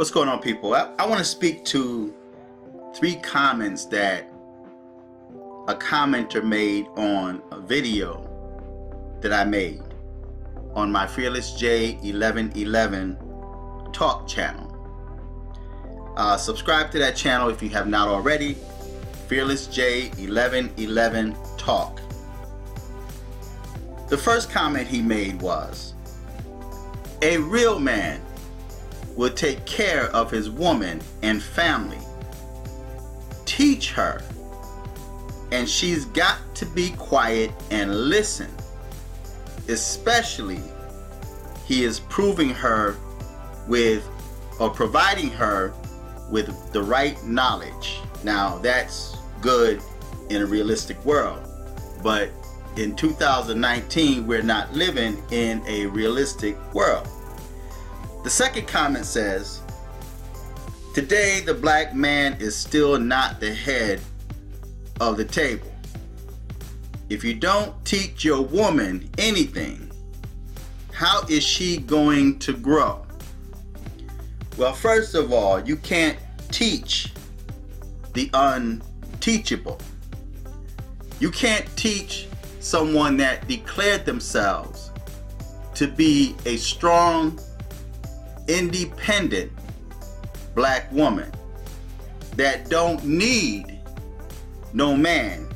What's going on, people? I want to speak to 3 comments that a commenter made on a video that I made on my Fearless J 1111 Talk channel. Subscribe to that channel if you have not already. Fearless J 1111 Talk. The first comment he made was, "A real man will take care of his woman and family. Teach her, and she's got to be quiet and listen. Especially, he is proving her with, or providing her with the right knowledge." Now, that's good in a realistic world, but in 2019, we're not living in a realistic world. The second comment says, "Today, the black man is still not the head of the table. If you don't teach your woman anything, how is she going to grow?" Well, first of all, you can't teach the unteachable. You can't teach someone that declared themselves to be a strong, independent black woman that don't need no man,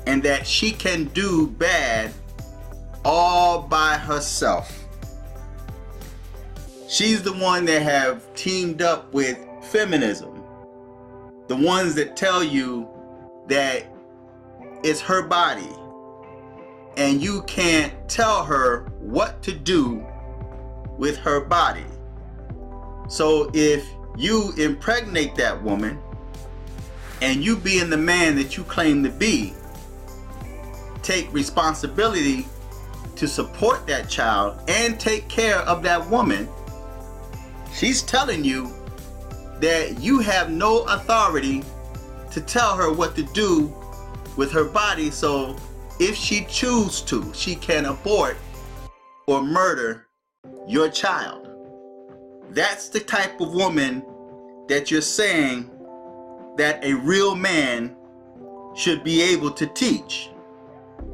and that she can do bad all by herself. She's the one that have teamed up with feminism, the ones that tell you that it's her body and you can't tell her what to do with her body. So if you impregnate that woman and you being the man that you claim to be, take responsibility to support that child and take care of that woman, she's telling you that you have no authority to tell her what to do with her body. So if she chooses to, she can abort or murder your child. That's the type of woman that you're saying that a real man should be able to teach.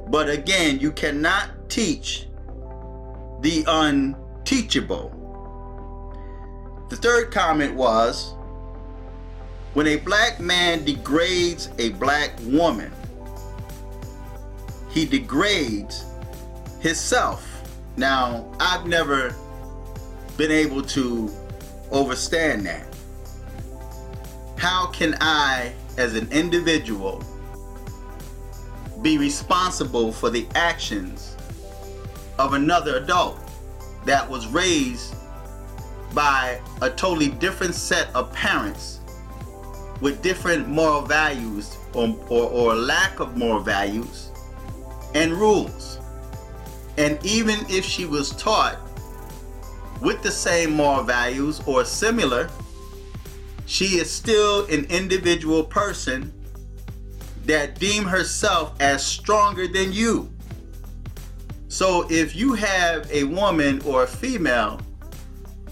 But again, you cannot teach the unteachable. The third comment was, "When a black man degrades a black woman, he degrades himself." Now, I've never been able to understand that. How can I, as an individual, be responsible for the actions of another adult that was raised by a totally different set of parents with different moral values or lack of moral values and rules? And even if she was taught with the same moral values or similar, she is still an individual person that deem herself as stronger than you. So if you have a woman or a female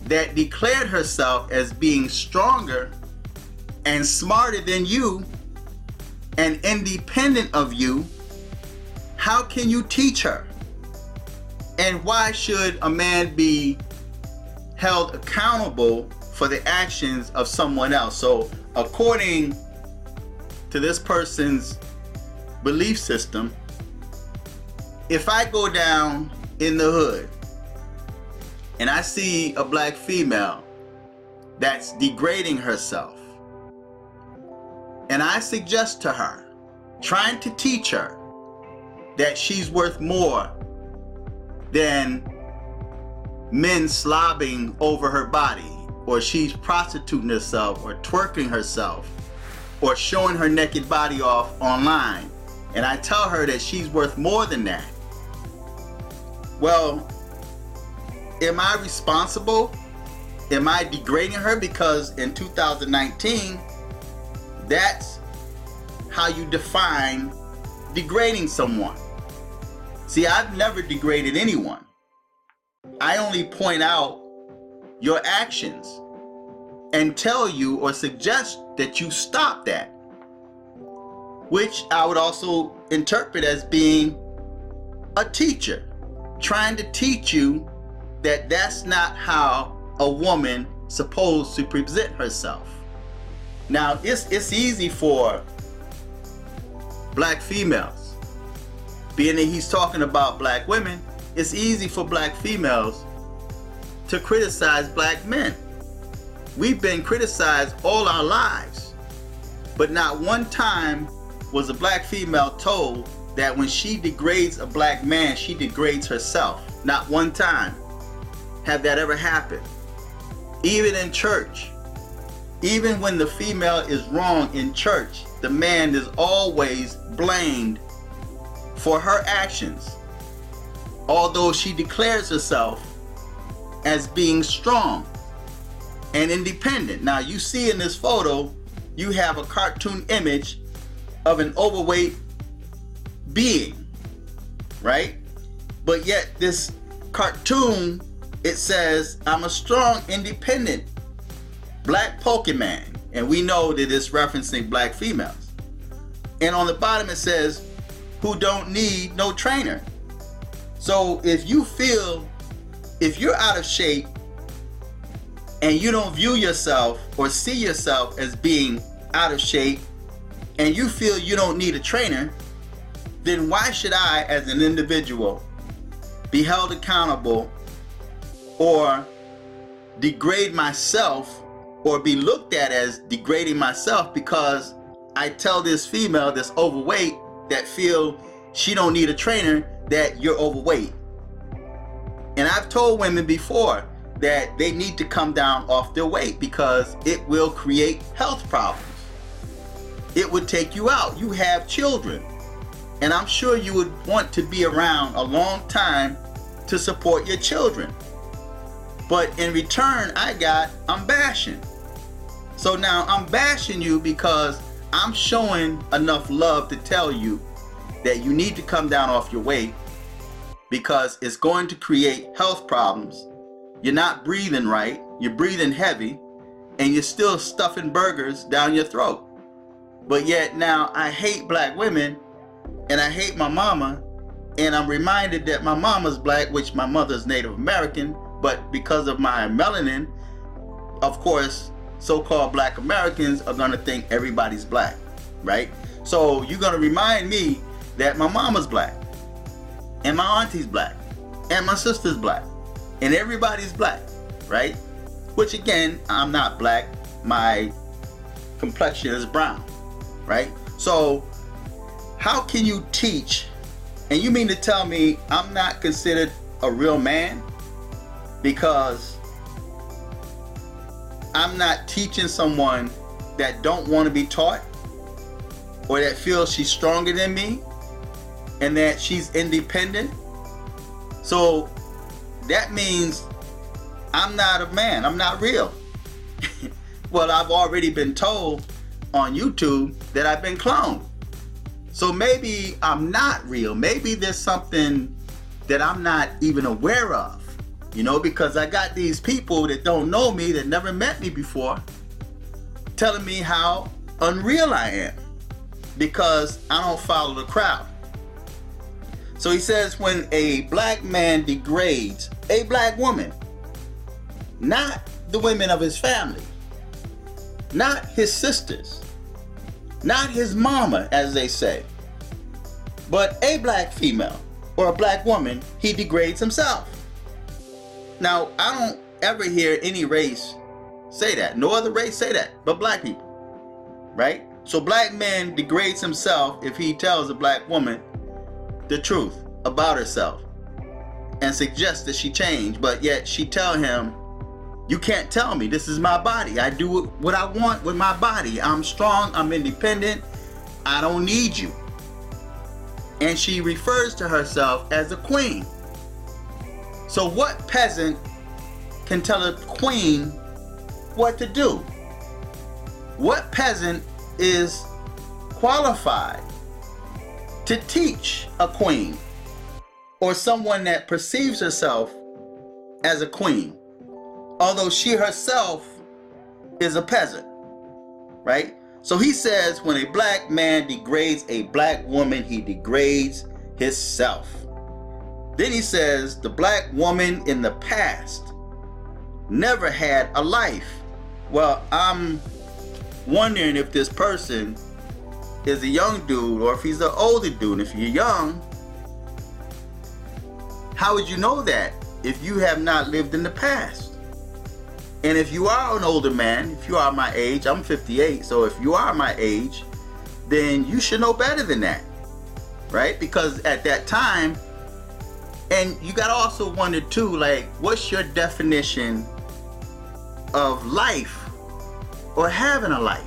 that declared herself as being stronger and smarter than you and independent of you, how can you teach her? And why should a man be held accountable for the actions of someone else? So according to this person's belief system, if I go down in the hood and I see a black female that's degrading herself, and I suggest to her, trying to teach her that she's worth more than men slobbing over her body, or she's prostituting herself or twerking herself or showing her naked body off online, and I tell her that she's worth more than that, well, am I responsible? Am I degrading her? Because in 2019, that's how you define degrading someone. See, I've never degraded anyone. I only point out your actions and tell you or suggest that you stop that, which I would also interpret as being a teacher trying to teach you that that's not how a woman supposed to present herself. Now, it's easy for black females, being that he's talking about black women, it's easy for black females to criticize black men. We've been criticized all our lives, but not one time was a black female told that when she degrades a black man, she degrades herself. Not one time have that ever happened. Even in church, even when the female is wrong in church, the man is always blamed for her actions, although she declares herself as being strong and independent. Now you see in this photo, you have a cartoon image of an overweight being, right? But yet this cartoon, it says, I'm a strong, independent black Pokemon. And we know that it's referencing black females. And on the bottom it says, who don't need no trainer. So if you feel, if you're out of shape and you don't view yourself or see yourself as being out of shape and you feel you don't need a trainer, then why should I, as an individual, be held accountable or degrade myself or be looked at as degrading myself because I tell this female that's overweight that feel she don't need a trainer that you're overweight? And I've told women before that they need to come down off their weight because it will create health problems. It would take you out. You have children. And I'm sure you would want to be around a long time to support your children. But in return, I'm bashing. So now I'm bashing you because I'm showing enough love to tell you that you need to come down off your weight because it's going to create health problems. You're not breathing right, you're breathing heavy, and you're still stuffing burgers down your throat. But yet now I hate black women and I hate my mama, and I'm reminded that my mama's black, which my mother's Native American, but because of my melanin, of course, so-called black Americans are gonna think everybody's black, right? So you're gonna remind me that my mama's black, and my auntie's black, and my sister's black, and everybody's black, right? Which again, I'm not black, my complexion is brown, right? So how can you teach, and you mean to tell me I'm not considered a real man because I'm not teaching someone that don't want to be taught or that feels she's stronger than me and that she's independent? So that means I'm not a man, I'm not real. Well, I've already been told on YouTube that I've been cloned. So maybe I'm not real. Maybe there's something that I'm not even aware of, you know, because I got these people that don't know me, that never met me before, telling me how unreal I am because I don't follow the crowd. So he says when a black man degrades a black woman, not the women of his family, not his sisters, not his mama, as they say, but a black female or a black woman, he degrades himself. Now, I don't ever hear any race say that. No other race say that, but black people, right? So black man degrades himself if he tells a black woman the truth about herself and suggests that she change, but yet she tell him, you can't tell me, this is my body. I do what I want with my body. I'm strong, I'm independent, I don't need you. And she refers to herself as a queen. So what peasant can tell a queen what to do? What peasant is qualified to teach a queen or someone that perceives herself as a queen, although she herself is a peasant, right? So he says when a black man degrades a black woman, he degrades himself. Then he says the black woman in the past never had a life. Well, I'm wondering if this person is a young dude or if he's an older dude. If you're young, how would you know that if you have not lived in the past? And if you are an older man, if you are my age, I'm 58, so if you are my age, then you should know better than that, right? Because at that time, and you gotta also wonder too, like, what's your definition of life or having a life?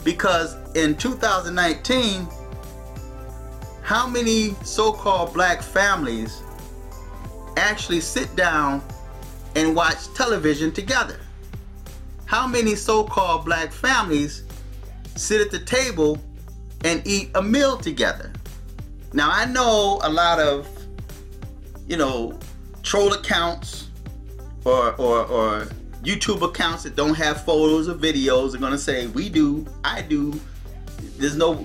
Because in 2019, how many so-called black families actually sit down and watch television together? How many so-called black families sit at the table and eat a meal together? Now, I know a lot of, troll accounts or YouTube accounts that don't have photos or videos are gonna say, we do, I do.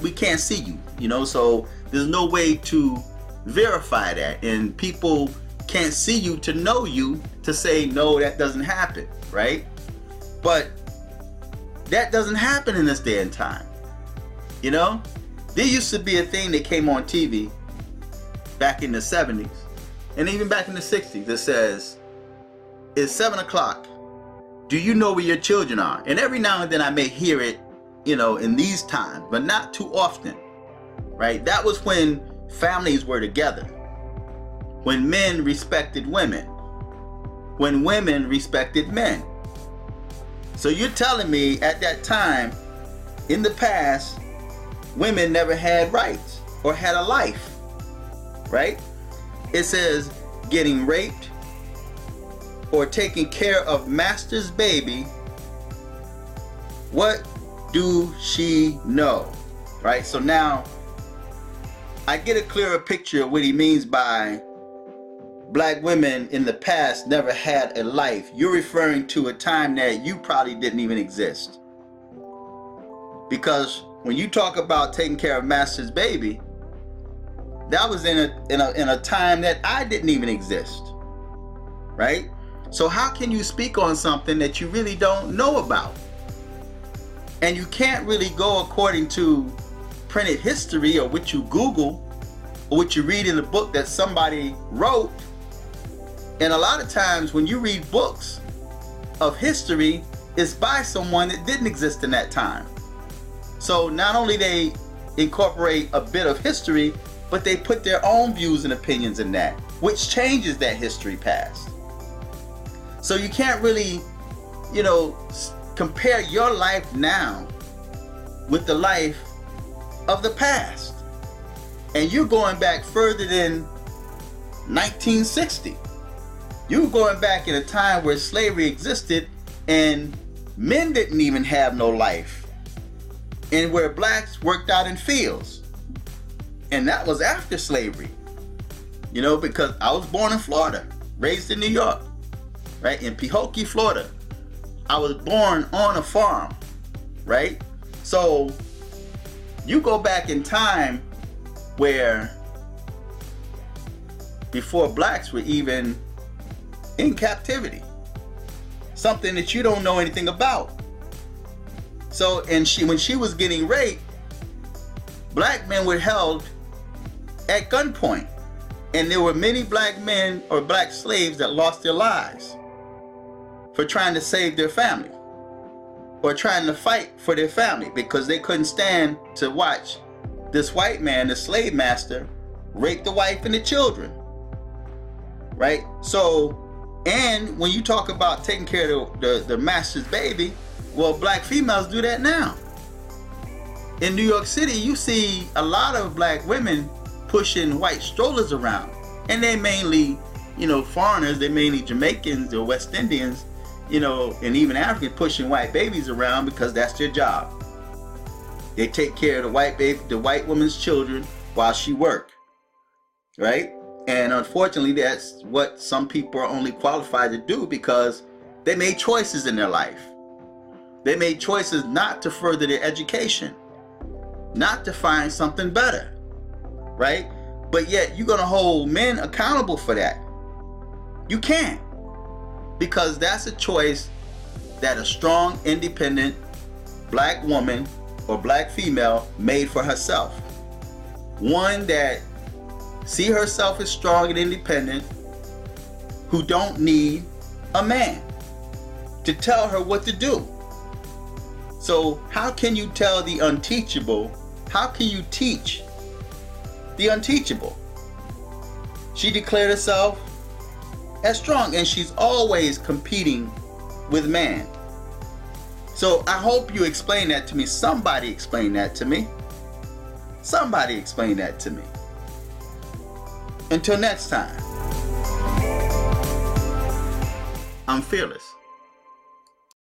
We can't see you, so there's no way to verify that. And people can't see you to know you to say, no, that doesn't happen, right? But that doesn't happen in this day and time. There used to be a thing that came on TV back in the 70s and even back in the 60s that says, it's 7 o'clock. Do you know where your children are? And every now and then I may hear it, in these times, but not too often, right? That was when families were together, when men respected women, when women respected men. So you're telling me at that time, in the past, women never had rights or had a life, right? It says getting raped or taking care of master's baby. What do she know, right? So now I get a clearer picture of what he means by black women in the past never had a life. You're referring to a time that you probably didn't even exist. Because when you talk about taking care of master's baby, that was in a time that I didn't even exist, right? So how can you speak on something that you really don't know about? And you can't really go according to printed history or what you Google or what you read in a book that somebody wrote. And a lot of times when you read books of history, it's by someone that didn't exist in that time. So not only they incorporate a bit of history, but they put their own views and opinions in that, which changes that history past. So you can't really, compare your life now with the life of the past. And you're going back further than 1960. You're going back in a time where slavery existed and men didn't even have no life, and where blacks worked out in fields. And that was after slavery. Because I was born in Florida, raised in New York, right? In Pahokee, Florida. I was born on a farm, right? So you go back in time where before blacks were even in captivity, something that you don't know anything about. So, and when she was getting raped, black men were held at gunpoint, and there were many black men or black slaves that lost their lives for trying to save their family or trying to fight for their family because they couldn't stand to watch this white man, the slave master, rape the wife and the children, right? So, and when you talk about taking care of the master's baby, well, black females do that now. In New York City, you see a lot of black women pushing white strollers around, and they're mainly, foreigners. They're mainly Jamaicans or West Indians, and even Africans pushing white babies around because that's their job. They take care of the white woman's children while she works, right? And unfortunately, that's what some people are only qualified to do because they made choices in their life. They made choices not to further their education, not to find something better, right? But yet you're going to hold men accountable for that. You can't, because that's a choice that a strong, independent black woman or black female made for herself. One that see herself as strong and independent, who don't need a man to tell her what to do. So how can you tell the unteachable? How can you teach the unteachable? She declared herself as strong, and she's always competing with man. So I hope you explain that to me. Somebody explain that to me. Somebody explain that to me. Until next time, I'm fearless.